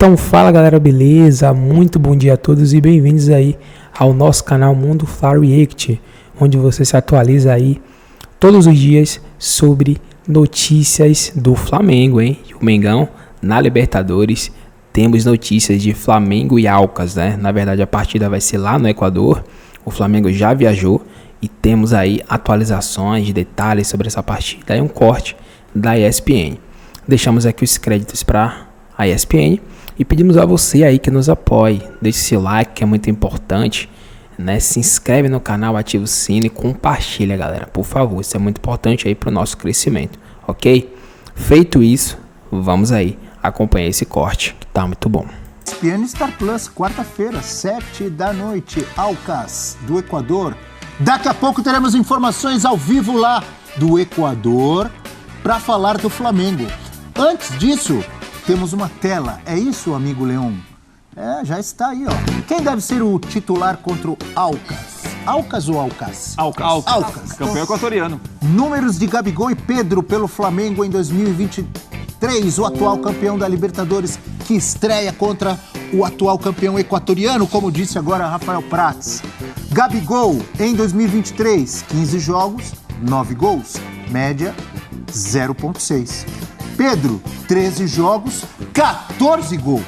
Então fala galera, beleza? Muito bom dia a todos e bem-vindos aí ao nosso canal Mundo Fla React, onde você se atualiza aí todos os dias sobre notícias do Flamengo, hein? O Mengão na Libertadores, temos notícias de Flamengo e Alcas, né? Na verdade a partida vai ser lá no Equador, o Flamengo já viajou e temos aí atualizações, detalhes sobre essa partida, aí um corte da ESPN. Deixamos aqui os créditos para a ESPN e pedimos a você aí que nos apoie, deixe seu like que é muito importante, né? Se inscreve no canal, ativa o sino e compartilha, galera, por favor, isso é muito importante aí para o nosso crescimento, ok? Feito isso, vamos aí acompanhar esse corte que tá muito bom. ESPN Star Plus, quarta-feira, 7 da noite, Alcas do Equador. Daqui a pouco teremos informações ao vivo lá do Equador para falar do Flamengo. Antes disso, temos uma tela. É isso, amigo Leão? Já está aí, ó. Quem deve ser o titular contra o Alcas? Alcas ou Alcas? Alcas. Campeão equatoriano. Números de Gabigol e Pedro pelo Flamengo em 2023. O atual campeão da Libertadores que estreia contra o atual campeão equatoriano, como disse agora Rafael Prats. Gabigol em 2023, 15 jogos, 9 gols, média 0,6. Pedro, 13 jogos, 14 gols.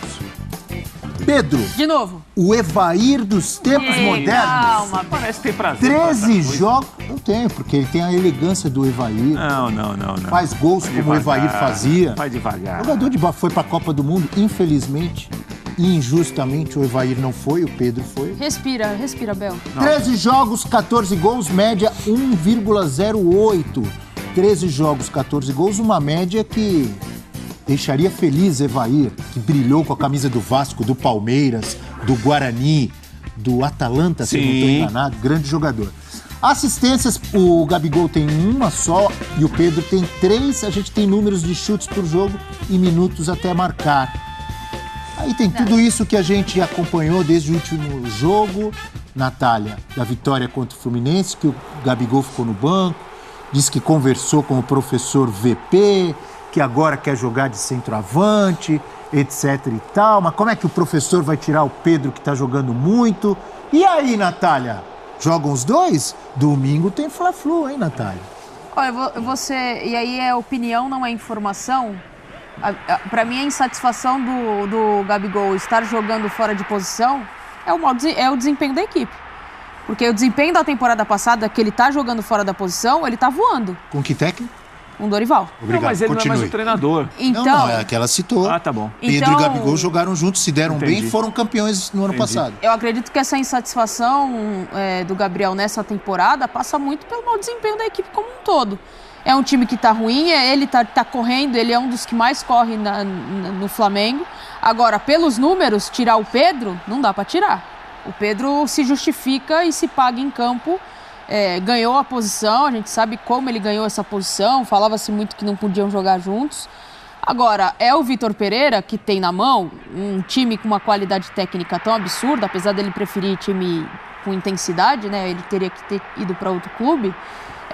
Pedro. De novo. O Evair dos tempos modernos. Calma, parece ter prazer. 13 jogos. Não tem, porque ele tem a elegância do Evair. Não. Faz gols como o Evair fazia. Vai devagar. O jogador de foi para a Copa do Mundo, infelizmente. Injustamente o Evair não foi, o Pedro foi. Respira, Bel. 13 jogos, 14 gols, média 1,08. 13 jogos, 14 gols, uma média que deixaria feliz Evair, que brilhou com a camisa do Vasco, do Palmeiras, do Guarani, do Atalanta, se eu não estou enganado, grande jogador. Assistências, o Gabigol tem uma só e o Pedro tem 3. A gente tem números de chutes por jogo e minutos até marcar. Aí tem tudo isso que a gente acompanhou desde o último jogo, Natália, da vitória contra o Fluminense, que o Gabigol ficou no banco, disse que conversou com o professor VP, que agora quer jogar de centroavante, etc e tal. Mas como é que o professor vai tirar o Pedro, que está jogando muito? E aí, Natália? Jogam os dois? Domingo tem Fla-Flu, hein, Natália? Olha, e aí é opinião, não é informação. Para mim, a insatisfação do Gabigol estar jogando fora de posição é o desempenho da equipe. Porque o desempenho da temporada passada, que ele tá jogando fora da posição, ele tá voando. Com que técnico? Com Dorival. Obrigado, mas ele continue. não é mais o treinador. Então, não, é que ela citou. Ah, tá bom. Pedro e Gabigol jogaram juntos, se deram bem e foram campeões no ano passado. Eu acredito que essa insatisfação do Gabriel nessa temporada passa muito pelo mau desempenho da equipe como um todo. É um time que tá ruim, ele tá correndo, ele é um dos que mais corre no Flamengo. Agora, pelos números, tirar o Pedro, não dá para tirar. O Pedro se justifica e se paga em campo, ganhou a posição, a gente sabe como ele ganhou essa posição, falava-se muito que não podiam jogar juntos. Agora, é o Vitor Pereira que tem na mão um time com uma qualidade técnica tão absurda, apesar dele preferir time com intensidade, né? Ele teria que ter ido para outro clube.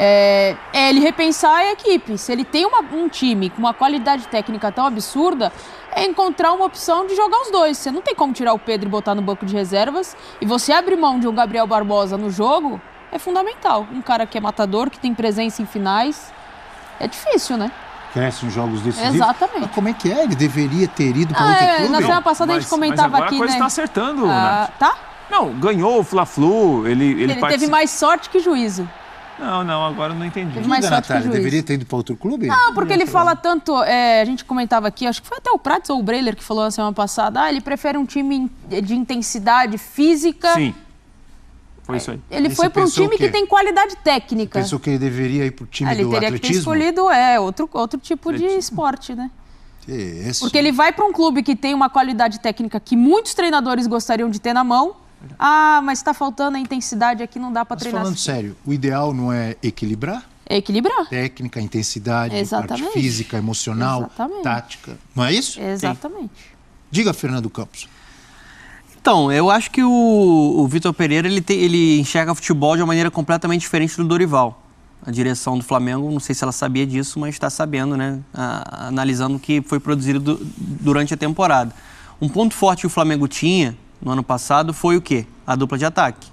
É ele repensar a equipe. Se ele tem um time com uma qualidade técnica tão absurda, é encontrar uma opção de jogar os dois. Você não tem como tirar o Pedro e botar no banco de reservas. E você abrir mão de um Gabriel Barbosa no jogo é fundamental. Um cara que é matador, que tem presença em finais. É difícil, né? Cresce em jogos decisivos. Exatamente. Mas como é que é? Ele deveria ter ido para outro clube? Na semana passada a gente comentava mas agora aqui, a coisa né? está acertando, Nath. Tá? Não, ganhou o Fla-Flu, ele teve mais sorte que juízo. Não, agora eu não entendi. Teve mais sorte que Natália, juízo. deveria ter ido para outro clube? Não, porque ele fala tanto, a gente comentava aqui, acho que foi até o Prats ou o Breiler que falou na semana passada, ele prefere um time de intensidade física. Sim, foi isso aí. Ele foi para um time que tem qualidade técnica. Pensou que ele deveria ir para o time do Ele teria atletismo? que ter escolhido outro tipo de esporte, né? Isso. Porque ele vai para um clube que tem uma qualidade técnica que muitos treinadores gostariam de ter na mão. Ah, mas está faltando a intensidade aqui, não dá para treinar. Falando sério, o ideal não é equilibrar? É equilibrar. Técnica, intensidade, Exatamente. parte física, emocional, Exatamente. tática. Não é isso? Exatamente. Sim. Diga, Fernando Campos. Então, eu acho que o Vitor Pereira ele enxerga futebol de uma maneira completamente diferente do Dorival. A direção do Flamengo, não sei se ela sabia disso, mas está sabendo, né? Analisando o que foi produzido durante a temporada. Um ponto forte que o Flamengo tinha no ano passado foi o quê? A dupla de ataque.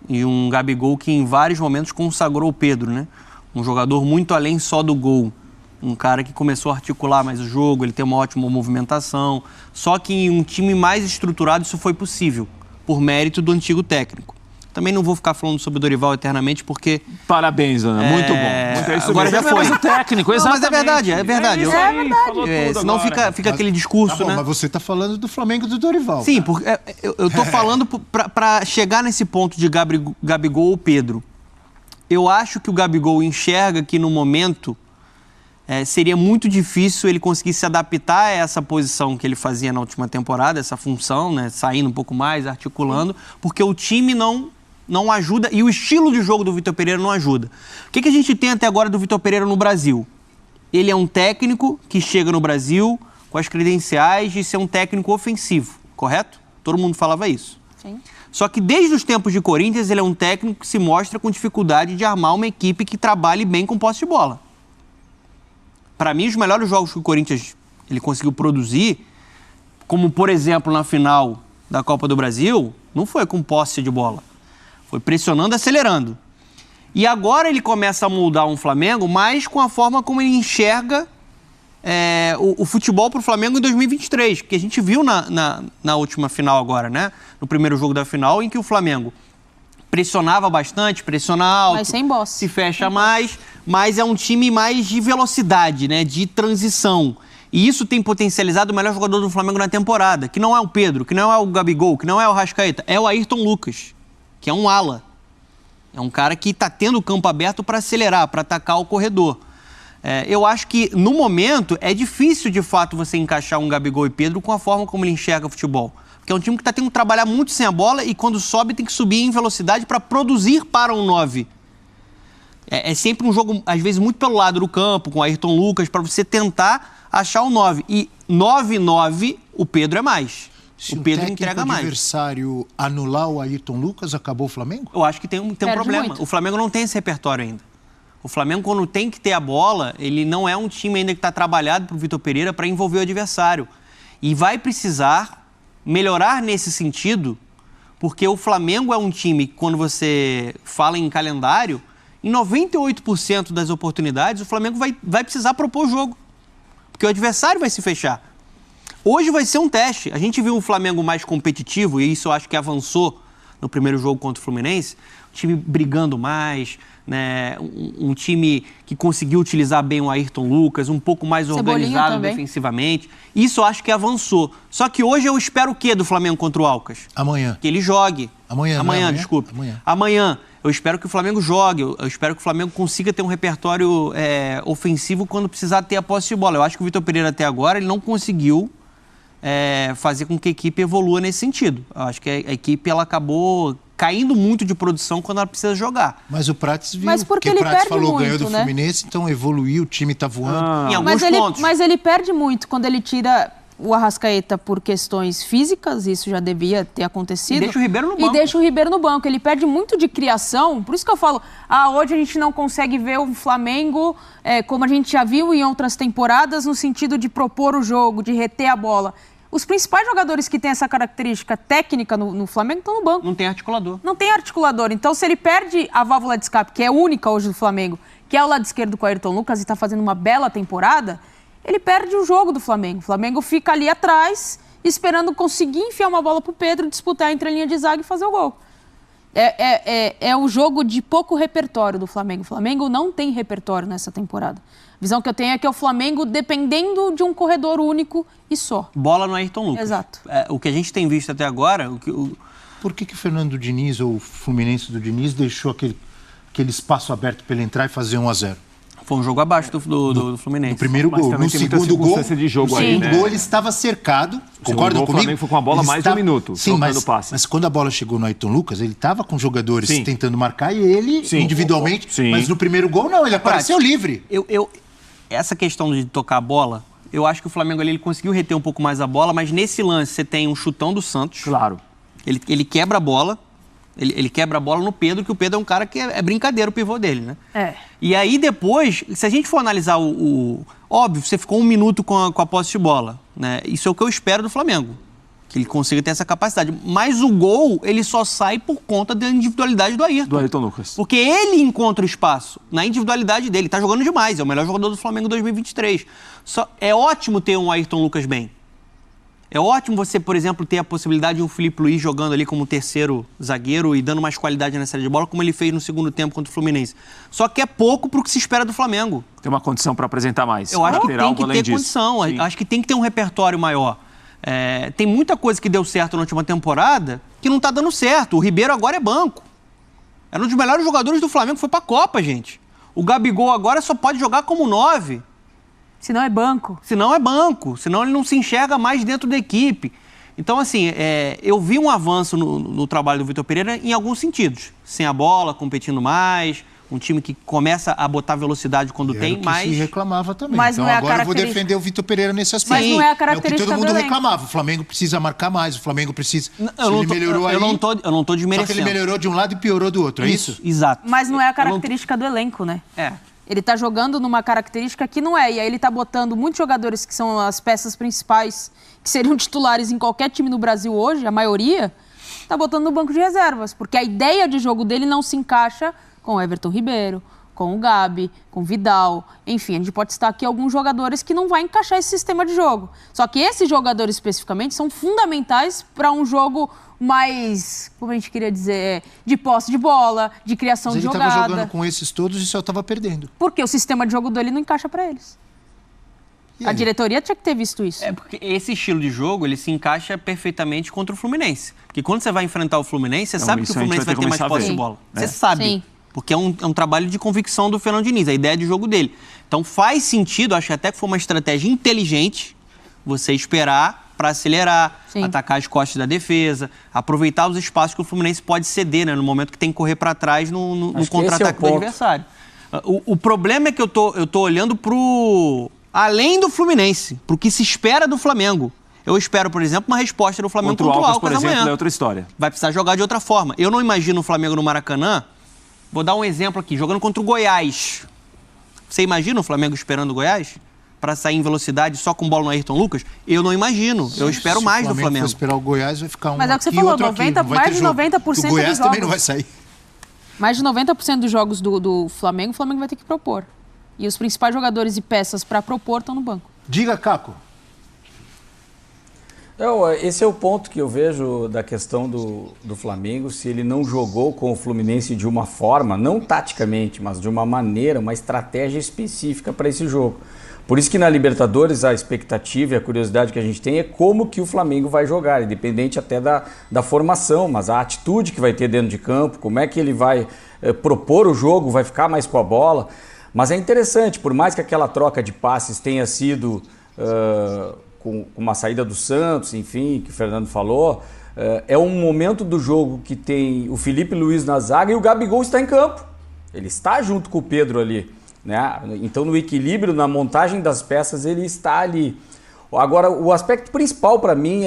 E um Gabigol que em vários momentos consagrou o Pedro, né? Um jogador muito além só do gol. Um cara que começou a articular mais o jogo, ele tem uma ótima movimentação. Só que em um time mais estruturado isso foi possível, por mérito do antigo técnico. Também não vou ficar falando sobre o Dorival eternamente, porque... Parabéns, Ana. Muito bom. Muito, isso agora mesmo. já foi. Mas o técnico, Não, exatamente. mas é verdade, é verdade. Isso aí, falou tudo Senão agora. fica aquele discurso, Tá bom, né? mas você tá falando do Flamengo do Dorival. Sim, porque eu tô falando para chegar nesse ponto de Gabigol ou Pedro. Eu acho que o Gabigol enxerga que no momento seria muito difícil ele conseguir se adaptar a essa posição que ele fazia na última temporada, essa função, né? Saindo um pouco mais, articulando, porque o time não ajuda e o estilo de jogo do Vitor Pereira não ajuda. O que a gente tem até agora do Vitor Pereira no Brasil? Ele é um técnico que chega no Brasil com as credenciais de ser um técnico ofensivo, correto? Todo mundo falava isso. Sim. Só que desde os tempos de Corinthians, ele é um técnico que se mostra com dificuldade de armar uma equipe que trabalhe bem com posse de bola. Para mim, os melhores jogos que o Corinthians ele conseguiu produzir, como por exemplo na final da Copa do Brasil, não foi com posse de bola. Foi pressionando, acelerando. E agora ele começa a moldar um Flamengo, mas com a forma como ele enxerga o futebol para o Flamengo em 2023, que a gente viu na última final agora, né? No primeiro jogo da final, em que o Flamengo pressionava bastante, pressiona alto, Mas sem boss. se fecha mais, mas é um time mais de velocidade, né? De transição. E isso tem potencializado o melhor jogador do Flamengo na temporada, que não é o Pedro, que não é o Gabigol, que não é o Arrascaeta, é o Ayrton Lucas, que é um ala. É um cara que está tendo o campo aberto para acelerar, para atacar o corredor. Eu acho que, no momento, é difícil, de fato, você encaixar um Gabigol e Pedro com a forma como ele enxerga o futebol. Porque é um time que está tendo que trabalhar muito sem a bola e, quando sobe, tem que subir em velocidade para produzir para um 9. É sempre um jogo, às vezes, muito pelo lado do campo, com o Ayrton Lucas, para você tentar achar o 9. E 9-9, o Pedro é mais. Se o Pedro técnico entrega mais. adversário anular o Ayrton Lucas, acabou o Flamengo? Eu acho que tem um problema. muito. O Flamengo não tem esse repertório ainda. O Flamengo, quando tem que ter a bola, ele não é um time ainda que está trabalhado para o Vitor Pereira para envolver o adversário. E vai precisar melhorar nesse sentido, porque o Flamengo é um time que, quando você fala em calendário, em 98% das oportunidades, o Flamengo vai precisar propor o jogo. Porque o adversário vai se fechar. Hoje vai ser um teste. A gente viu um Flamengo mais competitivo, e isso eu acho que avançou no primeiro jogo contra o Fluminense. Um time brigando mais, né? Um time que conseguiu utilizar bem o Ayrton Lucas, um pouco mais organizado defensivamente. Isso eu acho que avançou. Só que hoje eu espero o quê do Flamengo contra o Alcas? Amanhã. Que ele jogue. Amanhã, desculpe. Amanhã. Amanhã. Eu espero que o Flamengo jogue. Eu espero que o Flamengo consiga ter um repertório ofensivo quando precisar ter a posse de bola. Eu acho que o Vitor Pereira até agora ele não conseguiu fazer com que a equipe evolua nesse sentido. Eu acho que a equipe ela acabou caindo muito de produção quando ela precisa jogar. Mas o Prates viu, Mas porque o ele Prates perde falou, muito, ganhou do né? Fluminense, então evoluiu, o time tá voando. Em alguns pontos. Mas ele perde muito quando ele tira o Arrascaeta por questões físicas, isso já devia ter acontecido. E deixa o Ribeiro no banco. E deixa o Ribeiro no banco. Ele perde muito de criação, por isso que eu falo, hoje a gente não consegue ver o Flamengo como a gente já viu em outras temporadas, no sentido de propor o jogo, de reter a bola. Os principais jogadores que têm essa característica técnica no Flamengo estão no banco. Não tem articulador. Não tem articulador. Então, se ele perde a válvula de escape, que é única hoje do Flamengo, que é o lado esquerdo com o Ayrton Lucas e está fazendo uma bela temporada, ele perde o jogo do Flamengo. O Flamengo fica ali atrás, esperando conseguir enfiar uma bola para o Pedro, disputar entre a linha de zaga e fazer o gol. É um jogo de pouco repertório do Flamengo. O Flamengo não tem repertório nessa temporada. A visão que eu tenho é que é o Flamengo dependendo de um corredor único e só. Bola no Ayrton Lucas. Exato. O que a gente tem visto até agora... Por que o Fernando Diniz ou o Fluminense do Diniz deixou aquele espaço aberto para ele entrar e fazer 1-0? Foi um jogo abaixo do Fluminense. No primeiro Mas gol. também No tem muita segundo gol, circunstância de jogo aí, né? gol ele estava cercado. Concordam gol, o comigo? Flamengo foi com a bola Ele mais de um minuto, Sim, trocando passe. mas quando a bola chegou no Ayrton Lucas, ele estava com jogadores Sim. tentando marcar e ele Sim. individualmente. Sim. Mas no primeiro gol não, ele apareceu livre. Essa questão de tocar a bola, eu acho que o Flamengo ali ele conseguiu reter um pouco mais a bola, mas nesse lance você tem um chutão do Santos. Claro. Ele quebra a bola, Ele quebra a bola no Pedro, que o Pedro é um cara que é brincadeira o pivô dele, né? E aí depois, se a gente for analisar óbvio, você ficou 1 minuto com a posse de bola, né? Isso é o que eu espero do Flamengo, que ele consiga ter essa capacidade. Mas o gol, ele só sai por conta da individualidade do Ayrton. Do Ayrton Lucas. Porque ele encontra o espaço na individualidade dele. Tá jogando demais, é o melhor jogador do Flamengo 2023. É ótimo ter um Ayrton Lucas bem. É ótimo você, por exemplo, ter a possibilidade de um Filipe Luís jogando ali como terceiro zagueiro e dando mais qualidade na saída de bola, como ele fez no segundo tempo contra o Fluminense. Só que é pouco pro que se espera do Flamengo. Tem uma condição para apresentar mais. Eu acho que tem que ter condição. Sim. Acho que tem que ter um repertório maior. Tem muita coisa que deu certo na última temporada que não tá dando certo. O Ribeiro agora é banco. Era um dos melhores jogadores do Flamengo, foi pra Copa, gente. O Gabigol agora só pode jogar como 9. Se não é banco. Senão ele não se enxerga mais dentro da equipe. Então, assim, eu vi um avanço no trabalho do Vitor Pereira em alguns sentidos. Sem a bola, competindo mais, um time que começa a botar velocidade quando tem, mas... se reclamava também. Mas então não é agora eu vou defender o Vitor Pereira nesse aspecto. Mas não é a característica o que todo mundo do elenco. reclamava. O Flamengo precisa marcar mais, o Flamengo precisa... Eu não tô desmerecendo. Só que ele melhorou de um lado e piorou do outro, é isso? Exato. Mas não é a característica do elenco, né? Ele tá jogando numa característica que não é. E aí ele tá botando muitos jogadores que são as peças principais, que seriam titulares em qualquer time no Brasil hoje, a maioria, tá botando no banco de reservas. Porque a ideia de jogo dele não se encaixa com o Everton Ribeiro, com o Gabi, com o Vidal. Enfim, a gente pode citar aqui alguns jogadores que não vai encaixar esse sistema de jogo. Só que esses jogadores especificamente são fundamentais para um jogo mais, como a gente queria dizer, de posse de bola, de criação de jogada. Ele estava jogando com esses todos e só estava perdendo. Porque o sistema de jogo dele não encaixa para eles. A diretoria tinha que ter visto isso. Porque esse estilo de jogo, ele se encaixa perfeitamente contra o Fluminense. Porque quando você vai enfrentar o Fluminense, você sabe que o Fluminense vai ter mais posse de bola. Você sabe. Sim. Porque é um trabalho de convicção do Fernando Diniz, a ideia de jogo dele. Então faz sentido, acho até que foi uma estratégia inteligente, você esperar para acelerar, atacar as costas da defesa, aproveitar os espaços que o Fluminense pode ceder, né, no momento que tem que correr para trás no contra-ataque do adversário. O problema é que eu tô olhando além do Fluminense, pro que se espera do Flamengo. Eu espero, por exemplo, uma resposta do Flamengo contra o Alcas, por exemplo, amanhã. é outra história. Vai precisar jogar de outra forma. Eu não imagino o Flamengo no Maracanã. Vou dar um exemplo aqui, jogando contra o Goiás. Você imagina o Flamengo esperando o Goiás? Para sair em velocidade só com bola no Ayrton Lucas? Eu não imagino. Eu espero mais do Flamengo. Se esperar o Goiás, vai ficar Mas é o que você falou, mais de 90% dos jogos. O Goiás também não vai sair. Mais de 90% dos jogos do Flamengo, o Flamengo vai ter que propor. E os principais jogadores e peças para propor estão no banco. Diga, Caco. Esse é o ponto que eu vejo da questão do Flamengo, se ele não jogou com o Fluminense de uma forma, não taticamente, mas de uma maneira, uma estratégia específica para esse jogo. Por isso que na Libertadores a expectativa e a curiosidade que a gente tem é como que o Flamengo vai jogar, independente até da formação, mas a atitude que vai ter dentro de campo, como é que ele vai propor o jogo, vai ficar mais com a bola. Mas é interessante, por mais que aquela troca de passes tenha sido... com uma saída do Santos, enfim, que o Fernando falou, é um momento do jogo que tem o Filipe Luís na zaga e o Gabigol está em campo. Ele está junto com o Pedro ali, né? Então, no equilíbrio, na montagem das peças, ele está ali. Agora, o aspecto principal para mim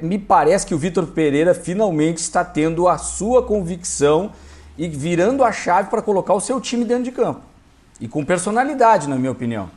me parece que o Vitor Pereira finalmente está tendo a sua convicção e virando a chave para colocar o seu time dentro de campo. E com personalidade, na minha opinião.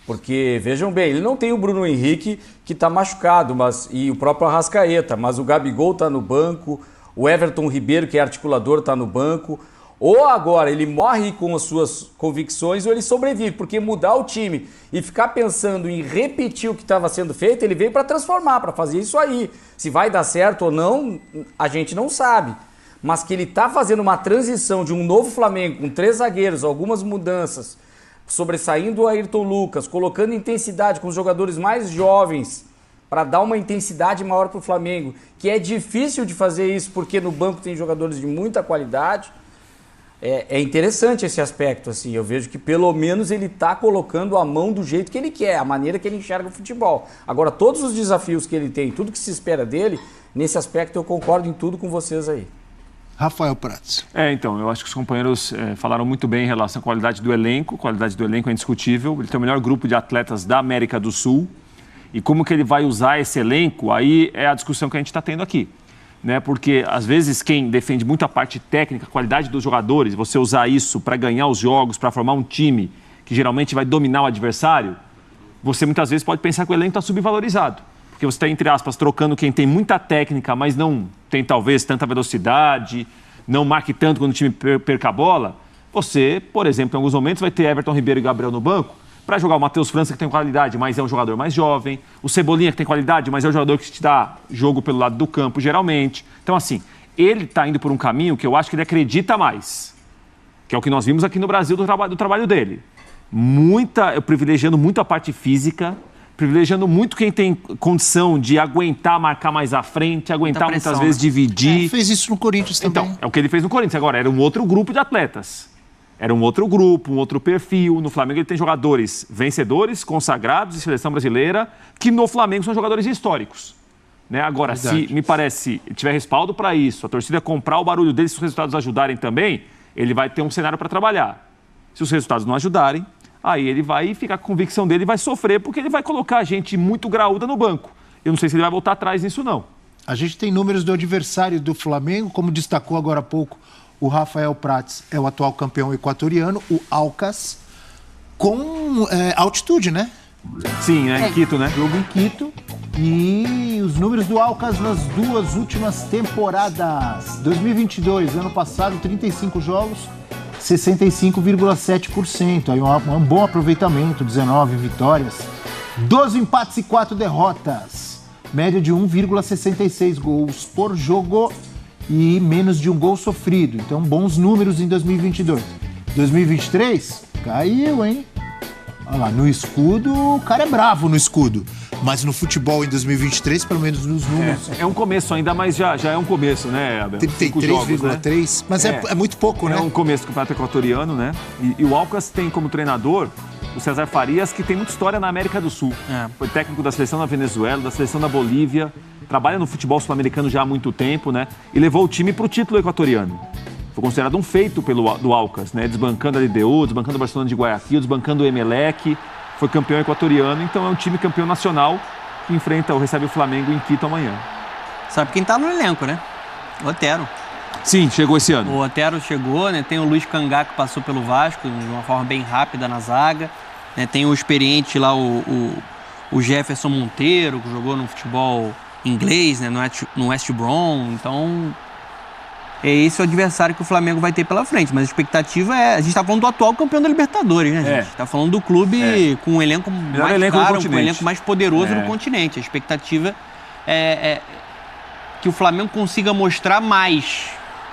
Porque, vejam bem, ele não tem o Bruno Henrique, que está machucado, e o próprio Arrascaeta, mas o Gabigol está no banco, o Everton Ribeiro, que é articulador, está no banco. Ou agora ele morre com as suas convicções ou ele sobrevive, porque mudar o time e ficar pensando em repetir o que estava sendo feito, ele veio para transformar, para fazer isso aí. Se vai dar certo ou não, a gente não sabe. Mas que ele está fazendo uma transição de um novo Flamengo, com 3 zagueiros, algumas mudanças, sobressaindo o Ayrton Lucas, colocando intensidade com os jogadores mais jovens para dar uma intensidade maior para o Flamengo, que é difícil de fazer isso porque no banco tem jogadores de muita qualidade. É interessante esse aspecto, assim, eu vejo que pelo menos ele está colocando a mão do jeito que ele quer, a maneira que ele enxerga o futebol. Agora, todos os desafios que ele tem, tudo que se espera dele, nesse aspecto eu concordo em tudo com vocês aí. Rafael Prats. Então, eu acho que os companheiros falaram muito bem em relação à qualidade do elenco. A qualidade do elenco é indiscutível. Ele tem o melhor grupo de atletas da América do Sul. E como que ele vai usar esse elenco, aí é a discussão que a gente está tendo aqui. né? Porque, às vezes, quem defende muito a parte técnica, a qualidade dos jogadores, você usar isso para ganhar os jogos, para formar um time que geralmente vai dominar o adversário, você muitas vezes pode pensar que o elenco está subvalorizado. Porque você está, entre aspas, trocando quem tem muita técnica, mas não tem, talvez, tanta velocidade, não marque tanto quando o time perca a bola. Você, por exemplo, em alguns momentos vai ter Everton Ribeiro e Gabriel no banco para jogar o Matheus França, que tem qualidade, mas é um jogador mais jovem. O Cebolinha, que tem qualidade, mas é um jogador que te dá jogo pelo lado do campo, geralmente. Então, assim, ele está indo por um caminho que eu acho que ele acredita mais. Que é o que nós vimos aqui no Brasil do trabalho dele. Privilegiando muito a parte física, privilegiando muito quem tem condição de aguentar, marcar mais à frente, aguentar muitas vezes dividir. Fez isso no Corinthians também. Então, é o que ele fez no Corinthians. Agora, era um outro grupo de atletas. Era um outro grupo, um outro perfil. No Flamengo ele tem jogadores vencedores, consagrados de seleção brasileira, que no Flamengo são jogadores históricos. Né? Agora, se me parece, tiver respaldo para isso, a torcida comprar o barulho dele, se os resultados ajudarem também, ele vai ter um cenário para trabalhar. Se os resultados não ajudarem, aí ele vai ficar com a convicção dele e vai sofrer, porque ele vai colocar gente muito graúda no banco. Eu não sei se ele vai voltar atrás nisso, não. A gente tem números do adversário do Flamengo, como destacou agora há pouco o Rafael Prats, é o atual campeão equatoriano, o Aucas, com altitude, né? Sim, em Quito, né? Jogo em Quito. E os números do Aucas nas 2 últimas temporadas. 2022, ano passado, 35 jogos, 65,7%. Aí um bom aproveitamento, 19 vitórias, 12 empates e 4 derrotas. Média de 1,66 gols por jogo e menos de um gol sofrido. Então, bons números em 2022. 2023, caiu, hein? Olha lá, no escudo, o cara é bravo no escudo. Mas no futebol em 2023, pelo menos nos números... É um começo ainda, mas já é um começo, né, Abel? 33,3, né? Mas é muito pouco, né? É um começo do campeonato equatoriano, né? E o Aucas tem como treinador o César Farias, que tem muita história na América do Sul. Foi técnico da seleção da Venezuela, da seleção da Bolívia, trabalha no futebol sul-americano já há muito tempo, né? E levou o time para o título equatoriano. Foi considerado um feito do Aucas, né? Desbancando a LDU, desbancando o Barcelona de Guayaquil, desbancando o Emelec. Foi campeão equatoriano, então é um time campeão nacional que recebe o Flamengo em Quito amanhã. Sabe quem tá no elenco, né? O Otero. Sim, chegou esse ano. O Otero chegou, né? Tem o Luiz Cangá, que passou pelo Vasco de uma forma bem rápida na zaga. Né? Tem o experiente lá, o Jefferson Monteiro, que jogou no futebol inglês, né? No West Brom. Então, é esse o adversário que o Flamengo vai ter pela frente. Mas a expectativa é... A gente tá falando do atual campeão da Libertadores, né, gente? Tá falando do clube com um elenco mais caro, com um elenco mais poderoso no continente. A expectativa é que o Flamengo consiga mostrar mais,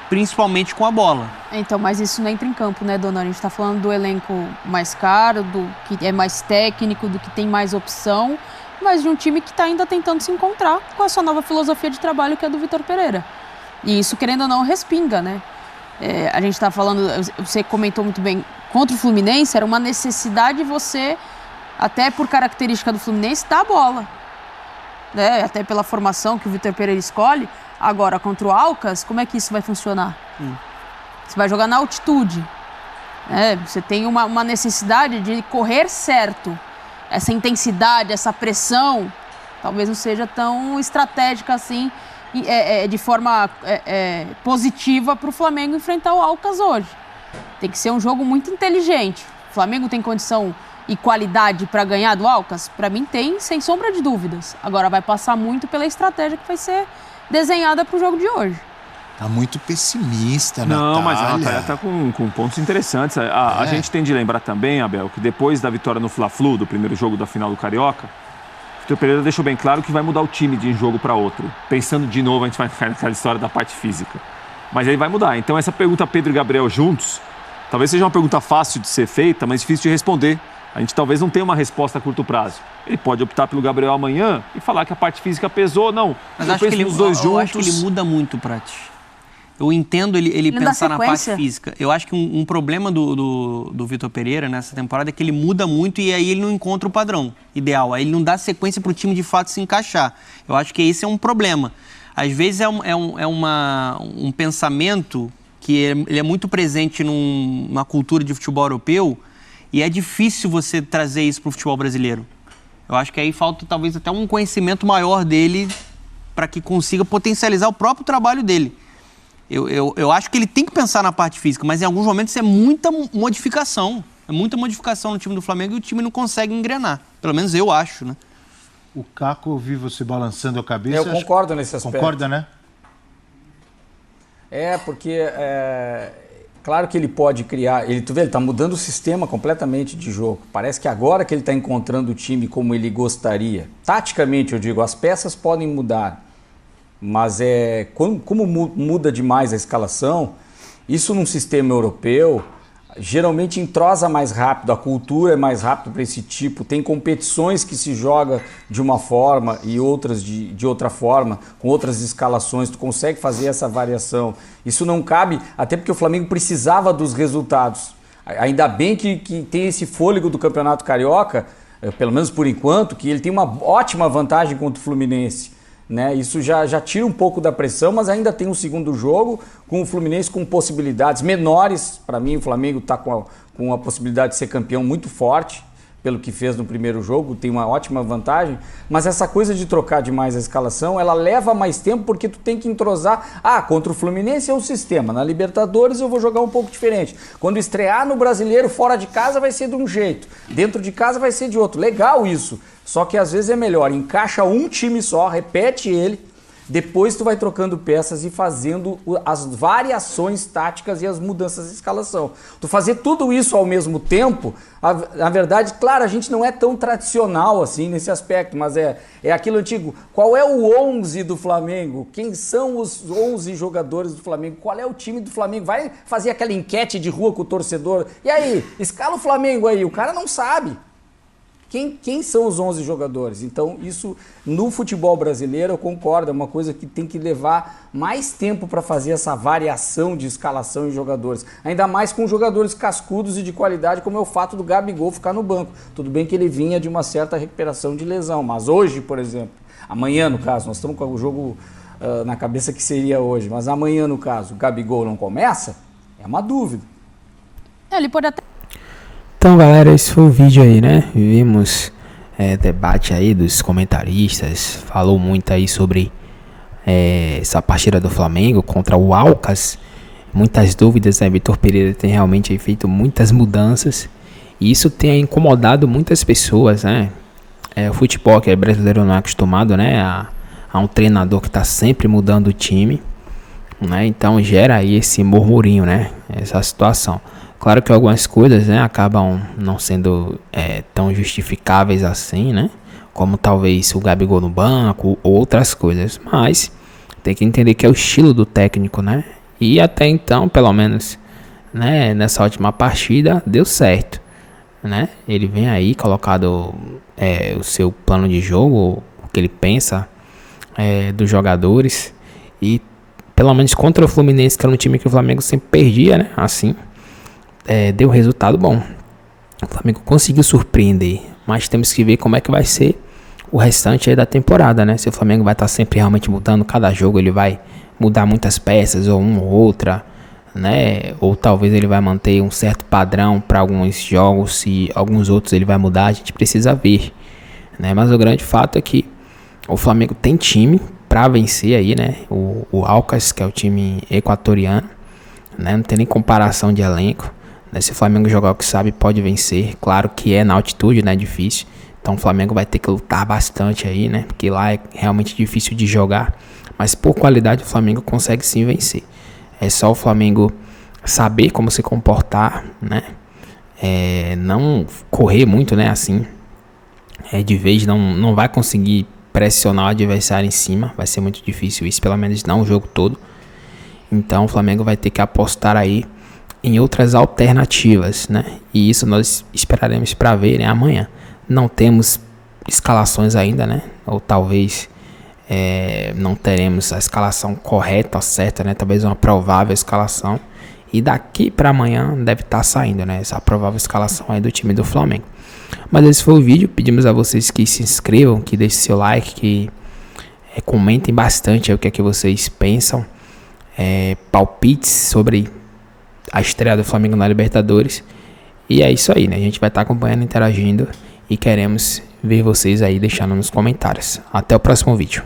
principalmente com a bola. Então, mas isso não entra em campo, né, dona? A gente tá falando do elenco mais caro, do que é mais técnico, do que tem mais opção, mas de um time que tá ainda tentando se encontrar com a sua nova filosofia de trabalho, que é do Vitor Pereira. E isso, querendo ou não, respinga, né? A gente está falando, você comentou muito bem, contra o Fluminense, era uma necessidade você, até por característica do Fluminense, dar a bola. Né? Até pela formação que o Vitor Pereira escolhe. Agora, contra o Aucas, como é que isso vai funcionar? Você vai jogar na altitude. Né? Você tem uma necessidade de correr certo. Essa intensidade, essa pressão, talvez não seja tão estratégica assim, de forma positiva para o Flamengo enfrentar o Aucas hoje. Tem que ser um jogo muito inteligente. O Flamengo tem condição e qualidade para ganhar do Aucas? Para mim tem, sem sombra de dúvidas. Agora vai passar muito pela estratégia que vai ser desenhada para o jogo de hoje. Tá muito pessimista, Natália. Não, mas a Natália tá com pontos interessantes. A gente tem de lembrar também, Abel, que depois da vitória no Fla-Flu, do primeiro jogo da final do Carioca, o Vitor Pereira deixou bem claro que vai mudar o time de um jogo para outro. Pensando de novo, a gente vai ficar naquela história da parte física. Mas aí vai mudar. Então essa pergunta Pedro e Gabriel juntos, talvez seja uma pergunta fácil de ser feita, mas difícil de responder. A gente talvez não tenha uma resposta a curto prazo. Ele pode optar pelo Gabriel amanhã e falar que a parte física pesou, não. Mas eu acho que nos dois juntos. Eu acho que ele muda muito, Prati. Eu entendo ele pensar na parte física. Eu acho que um problema do Vitor Pereira nessa temporada é que ele muda muito e aí ele não encontra o padrão ideal. Aí ele não dá sequência para o time de fato se encaixar. Eu acho que esse é um problema. Às vezes um pensamento que ele é muito presente numa cultura de futebol europeu e é difícil você trazer isso para o futebol brasileiro. Eu acho que aí falta talvez até um conhecimento maior dele para que consiga potencializar o próprio trabalho dele. Eu acho que ele tem que pensar na parte física, mas em alguns momentos é muita modificação. É muita modificação no time do Flamengo e o time não consegue engrenar. Pelo menos eu acho, né? O Caco, eu vi você balançando a cabeça. Eu concordo nesse aspecto. Concorda, né? Porque claro que ele pode criar, ele está mudando o sistema completamente de jogo. Parece que agora que ele está encontrando o time como ele gostaria. Taticamente, eu digo, as peças podem mudar, mas como muda demais a escalação, isso num sistema europeu geralmente entrosa mais rápido, a cultura é mais rápida para esse tipo, tem competições que se joga de uma forma e outras de outra forma, com outras escalações, tu consegue fazer essa variação. Isso não cabe, até porque o Flamengo precisava dos resultados. Ainda bem que tem esse fôlego do Campeonato Carioca, pelo menos por enquanto, que ele tem uma ótima vantagem contra o Fluminense. Né? Isso já tira um pouco da pressão, mas ainda tem um segundo jogo com o Fluminense com possibilidades menores. Para mim, o Flamengo está com a possibilidade de ser campeão muito forte, pelo que fez no primeiro jogo, tem uma ótima vantagem, mas essa coisa de trocar demais a escalação, ela leva mais tempo porque tu tem que entrosar. Contra o Fluminense é um sistema, na Libertadores eu vou jogar um pouco diferente. Quando estrear no Brasileiro, fora de casa vai ser de um jeito, dentro de casa vai ser de outro. Legal isso, só que às vezes é melhor, encaixa um time só, repete ele, depois tu vai trocando peças e fazendo as variações táticas e as mudanças de escalação. Tu fazer tudo isso ao mesmo tempo, na verdade, claro, a gente não é tão tradicional assim nesse aspecto, mas é aquilo antigo. Qual é o 11 do Flamengo? Quem são os 11 jogadores do Flamengo? Qual é o time do Flamengo? Vai fazer aquela enquete de rua com o torcedor. E aí, escala o Flamengo aí. O cara não sabe. Quem são os 11 jogadores? Então, isso no futebol brasileiro, eu concordo, é uma coisa que tem que levar mais tempo para fazer essa variação de escalação em jogadores. Ainda mais com jogadores cascudos e de qualidade, como é o fato do Gabigol ficar no banco. Tudo bem que ele vinha de uma certa recuperação de lesão, mas hoje, por exemplo, amanhã no caso, nós estamos com o jogo na cabeça que seria hoje, mas amanhã no caso, o Gabigol não começa, é uma dúvida. Ele pode até... Então, galera, esse foi o vídeo aí, né? Vimos debate aí dos comentaristas, falou muito aí sobre essa partida do Flamengo contra o Alcas. Muitas dúvidas, né? Vitor Pereira tem realmente aí feito muitas mudanças e isso tem incomodado muitas pessoas, né? O futebol que é brasileiro não é acostumado, né? A um treinador que está sempre mudando o time, né? Então gera aí esse murmurinho, né? Essa situação. Claro que algumas coisas, né, acabam não sendo tão justificáveis assim, né? Como talvez o Gabigol no banco ou outras coisas. Mas tem que entender que é o estilo do técnico, né? E até então, pelo menos, né, nessa última partida, deu certo, né? Ele vem aí colocado o seu plano de jogo, o que ele pensa dos jogadores. E pelo menos contra o Fluminense, que era um time que o Flamengo sempre perdia, né? Assim. Deu resultado bom. O Flamengo conseguiu surpreender, mas temos que ver como é que vai ser o restante aí da temporada, né? Se o Flamengo vai estar sempre realmente mudando cada jogo, ele vai mudar muitas peças ou uma ou outra, né? Ou talvez ele vai manter um certo padrão para alguns jogos e alguns outros ele vai mudar, a gente precisa ver, né? Mas o grande fato é que o Flamengo tem time para vencer aí, né? O Alcas, que é o time equatoriano, né? Não tem nem comparação de elenco. Se o Flamengo jogar o que sabe, pode vencer. Claro que na altitude, né? É difícil. Então o Flamengo vai ter que lutar bastante aí, né? Porque lá é realmente difícil de jogar. Mas por qualidade o Flamengo consegue sim vencer. É só o Flamengo saber como se comportar, né? Não correr muito, né? Assim. De vez não vai conseguir pressionar o adversário em cima. Vai ser muito difícil isso, pelo menos não o jogo todo. Então o Flamengo vai ter que apostar aí em outras alternativas, né? E isso nós esperaremos para ver, né, amanhã. Não temos escalações ainda, né? Ou talvez não teremos a escalação correta, certa, né? Talvez uma provável escalação. E daqui para amanhã deve estar saindo, né? Essa provável escalação aí do time do Flamengo. Mas esse foi o vídeo. Pedimos a vocês que se inscrevam, que deixem seu like, que comentem bastante aí o que é que vocês pensam. Palpites sobre a estreia do Flamengo na Libertadores. E é isso aí, né? A gente vai estar acompanhando, interagindo e queremos ver vocês aí deixando nos comentários. Até o próximo vídeo.